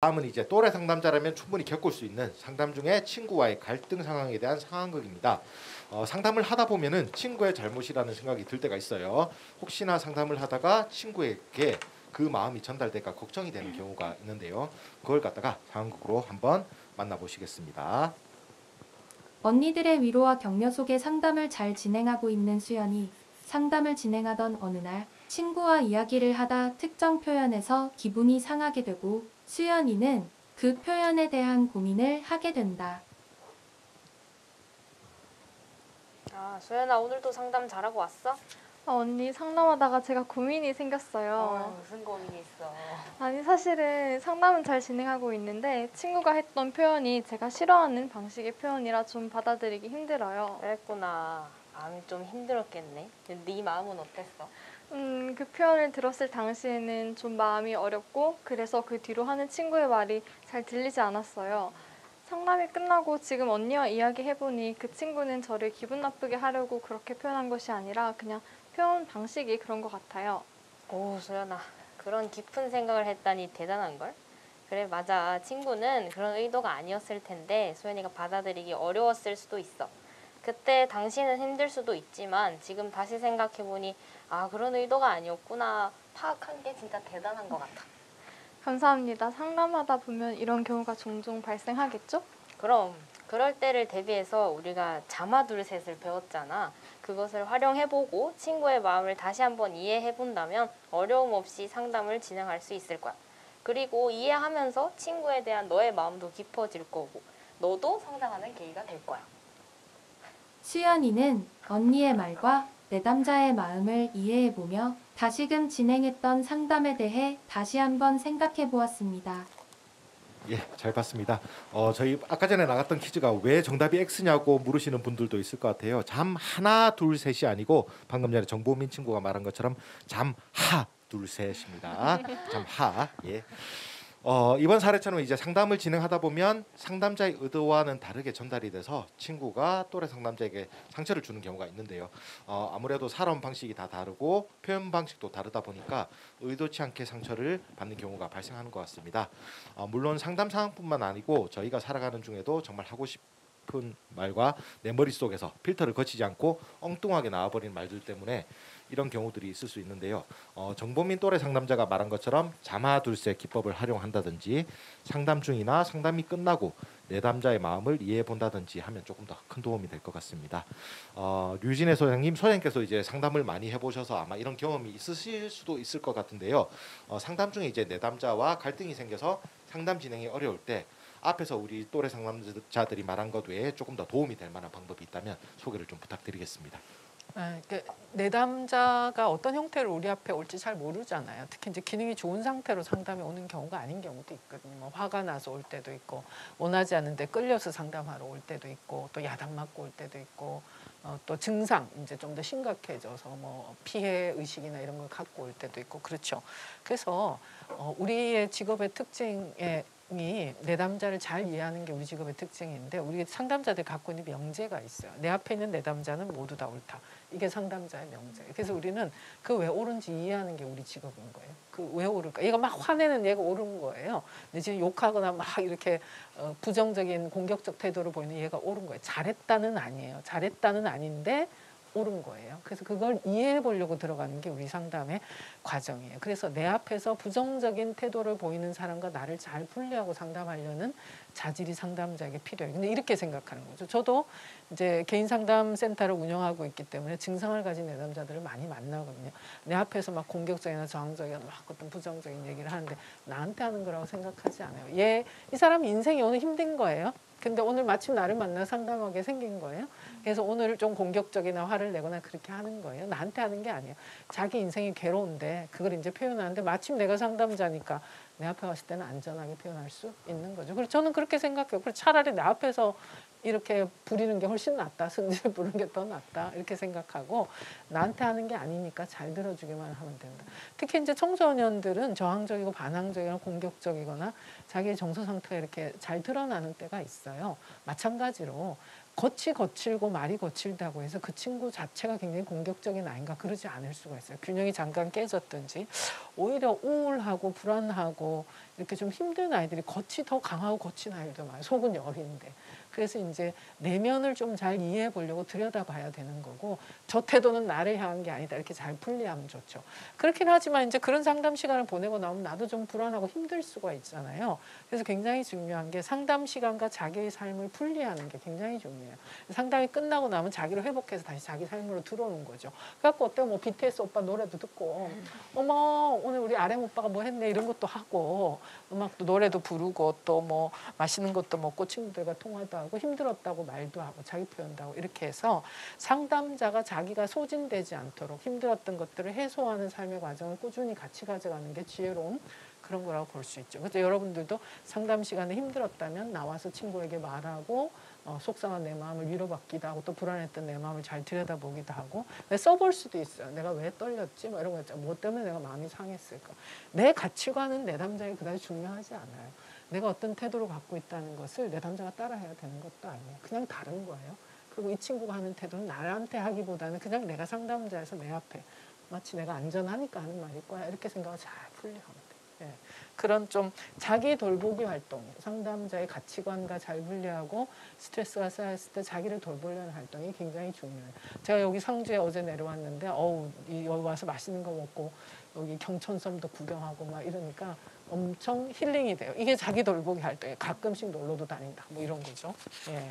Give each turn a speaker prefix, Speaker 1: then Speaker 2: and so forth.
Speaker 1: 다음은 이제 또래 상담자라면 충분히 겪을 수 있는 상담 중에 친구와의 갈등 상황에 대한 상황극입니다. 상담을 하다 보면은 친구의 잘못이라는 생각이 들 때가 있어요. 혹시나 상담을 하다가 친구에게 그 마음이 전달될까 걱정이 되는 경우가 있는데요. 그걸 갖다가 상황극으로 한번 만나보시겠습니다.
Speaker 2: 언니들의 위로와 격려 속에 상담을 잘 진행하고 있는 수연이 상담을 진행하던 어느 날 친구와 이야기를 하다 특정 표현에서 기분이 상하게 되고 수연이는 그 표현에 대한 고민을 하게 된다.
Speaker 3: 아, 소연아, 오늘도 상담 잘하고 왔어?
Speaker 4: 언니 상담하다가 제가 고민이 생겼어요.
Speaker 3: 무슨 고민이 있어?
Speaker 4: 아니 사실은 상담은 잘 진행하고 있는데 친구가 했던 표현이 제가 싫어하는 방식의 표현이라 좀 받아들이기 힘들어요.
Speaker 3: 그랬구나. 마음이 좀 힘들었겠네. 네 마음은 어땠어?
Speaker 4: 그 표현을 들었을 당시에는 좀 마음이 어렵고 그래서 그 뒤로 하는 친구의 말이 잘 들리지 않았어요. 상담이 끝나고 지금 언니와 이야기해보니 그 친구는 저를 기분 나쁘게 하려고 그렇게 표현한 것이 아니라 그냥 표현 방식이 그런 것 같아요.
Speaker 3: 오, 소연아, 그런 깊은 생각을 했다니 대단한걸? 그래, 맞아. 친구는 그런 의도가 아니었을 텐데 소연이가 받아들이기 어려웠을 수도 있어. 그때 당시는 힘들 수도 있지만 지금 다시 생각해보니 아, 그런 의도가 아니었구나 파악한 게 진짜 대단한 것 같아.
Speaker 4: 감사합니다. 상담하다 보면 이런 경우가 종종 발생하겠죠?
Speaker 3: 그럼 그럴 때를 대비해서 우리가 자마 둘 셋을 배웠잖아. 그것을 활용해보고 친구의 마음을 다시 한번 이해해본다면 어려움 없이 상담을 진행할 수 있을 거야. 그리고 이해하면서 친구에 대한 너의 마음도 깊어질 거고 너도 성장하는 계기가 될 거야.
Speaker 2: 수연이는 언니의 말과 내담자의 마음을 이해해보며 다시금 진행했던 상담에 대해 다시 한번 생각해 보았습니다.
Speaker 1: 예, 잘 봤습니다. 저희 아까 전에 나갔던 퀴즈가 왜 정답이 X냐고 물으시는 분들도 있을 것 같아요. 잠 하나 둘 셋이 아니고 방금 전에 정보민 친구가 말한 것처럼 잠 하 둘 셋입니다. 잠 하. 예. 이번 사례처럼 이제 상담을 진행하다 보면 상담자의 의도와는 다르게 전달이 돼서 친구가 또래 상담자에게 상처를 주는 경우가 있는데요. 아무래도 살아온 방식이 다 다르고 표현 방식도 다르다 보니까 의도치 않게 상처를 받는 경우가 발생하는 것 같습니다. 물론 상담 상황뿐만 아니고 저희가 살아가는 중에도 정말 하고 싶은 말과 내 머릿속에서 필터를 거치지 않고 엉뚱하게 나와버린 말들 때문에 이런 경우들이 있을 수 있는데요. 정보민 또래 상담자가 말한 것처럼 자마둘세 기법을 활용한다든지 상담 중이나 상담이 끝나고 내담자의 마음을 이해해 본다든지 하면 조금 더 큰 도움이 될 것 같습니다. 류진혜 소장님께서 이제 상담을 많이 해보셔서 아마 이런 경험이 있으실 수도 있을 것 같은데요. 상담 중에 이제 내담자와 갈등이 생겨서 상담 진행이 어려울 때 앞에서 우리 또래 상담자들이 말한 것 외에 조금 더 도움이 될 만한 방법이 있다면 소개를 좀 부탁드리겠습니다.
Speaker 5: 내담자가 어떤 형태로 우리 앞에 올지 잘 모르잖아요. 특히 이제 기능이 좋은 상태로 상담에 오는 경우가 아닌 경우도 있거든요. 뭐 화가 나서 올 때도 있고, 원하지 않는데 끌려서 상담하러 올 때도 있고, 또 야단 맞고 올 때도 있고, 또 증상 이제 좀 더 심각해져서 뭐 피해 의식이나 이런 걸 갖고 올 때도 있고 그렇죠. 그래서 우리의 직업의 특징에 이 내담자를 잘 이해하는 게 우리 직업의 특징인데 우리 상담자들 갖고 있는 명제가 있어요. 내 앞에 있는 내담자는 모두 다 옳다. 이게 상담자의 명제. 그래서 우리는 그 왜 옳은지 이해하는 게 우리 직업인 거예요. 그 왜 옳을까? 얘가 막 화내는 얘가 옳은 거예요. 근데 지금 욕하거나 막 이렇게 부정적인 공격적 태도를 보이는 얘가 옳은 거예요. 잘했다는 아니에요. 잘했다는 아닌데 옳은 거예요. 그래서 그걸 이해해 보려고 들어가는 게 우리 상담의 과정이에요. 그래서 내 앞에서 부정적인 태도를 보이는 사람과 나를 잘 분리하고 상담하려는 자질이 상담자에게 필요해요. 근데 이렇게 생각하는 거죠. 저도 이제 개인 상담 센터를 운영하고 있기 때문에 증상을 가진 내담자들을 많이 만나거든요. 내 앞에서 막 공격적이나 저항적이나 막 어떤 부정적인 얘기를 하는데 나한테 하는 거라고 생각하지 않아요. 이 사람 인생이 오늘 힘든 거예요. 근데 오늘 마침 나를 만나 상담하게 생긴 거예요. 그래서 오늘 좀 공격적이나 화를 내거나 그렇게 하는 거예요. 나한테 하는 게 아니에요. 자기 인생이 괴로운데 그걸 이제 표현하는데 마침 내가 상담자니까 내 앞에 왔을 때는 안전하게 표현할 수 있는 거죠. 그래서 저는 그렇게 생각해요. 그래서 차라리 내 앞에서 이렇게 부리는 게 훨씬 낫다. 승질 부르는 게 더 낫다. 이렇게 생각하고 나한테 하는 게 아니니까 잘 들어주기만 하면 된다. 특히 이제 청소년들은 저항적이고 반항적이거나 공격적이거나 자기의 정서 상태가 이렇게 잘 드러나는 때가 있어요. 마찬가지로 겉이 거칠고 말이 거칠다고 해서 그 친구 자체가 굉장히 공격적인 아이인가 그러지 않을 수가 있어요. 균형이 잠깐 깨졌든지 오히려 우울하고 불안하고 이렇게 좀 힘든 아이들이 겉이 더 강하고 거친 아이들도 많아요. 속은 여린데. 그래서 이제 내면을 좀 잘 이해해 보려고 들여다봐야 되는 거고 저 태도는 나를 향한 게 아니다 이렇게 잘 분리하면 좋죠. 그렇긴 하지만 이제 그런 상담 시간을 보내고 나면 나도 좀 불안하고 힘들 수가 있잖아요. 그래서 굉장히 중요한 게 상담 시간과 자기의 삶을 분리하는 게 굉장히 중요해요. 상담이 끝나고 나면 자기를 회복해서 다시 자기 삶으로 들어오는 거죠. 그래갖고 어때요? 뭐 BTS 오빠 노래도 듣고 어머 오늘 우리 RM 오빠가 뭐 했네 이런 것도 하고 음악도 노래도 부르고 또 뭐 맛있는 것도 먹고 친구들과 통화도 하고 힘들었다고 말도 하고 자기 표현도 하고 이렇게 해서 상담자가 자기가 소진되지 않도록 힘들었던 것들을 해소하는 삶의 과정을 꾸준히 같이 가져가는 게 지혜로운 그런 거라고 볼 수 있죠. 그래서 여러분들도 상담 시간에 힘들었다면 나와서 친구에게 말하고 속상한 내 마음을 위로받기도 하고 또 불안했던 내 마음을 잘 들여다보기도 하고 써볼 수도 있어요. 내가 왜 떨렸지? 뭐 이런 거 있잖아요. 뭐 때문에 내가 마음이 상했을까? 내 가치관은 내담자에게 그다지 중요하지 않아요. 내가 어떤 태도를 갖고 있다는 것을 내담자가 따라해야 되는 것도 아니에요. 그냥 다른 거예요. 그리고 이 친구가 하는 태도는 나한테 하기보다는 그냥 내가 상담자에서 내 앞에 마치 내가 안전하니까 하는 말일 거야. 이렇게 생각을 잘 풀려하면 돼요. 예. 그런 좀 자기 돌보기 활동, 상담자의 가치관과 잘 분리하고 스트레스가 쌓였을 때 자기를 돌보려는 활동이 굉장히 중요해요. 제가 여기 상주에 어제 내려왔는데 여기 와서 맛있는 거 먹고 여기 경천섬도 구경하고 막 이러니까 엄청 힐링이 돼요. 이게 자기 돌보기 활동이에요. 가끔씩 놀러도 다닌다. 뭐 이런 거죠. 예.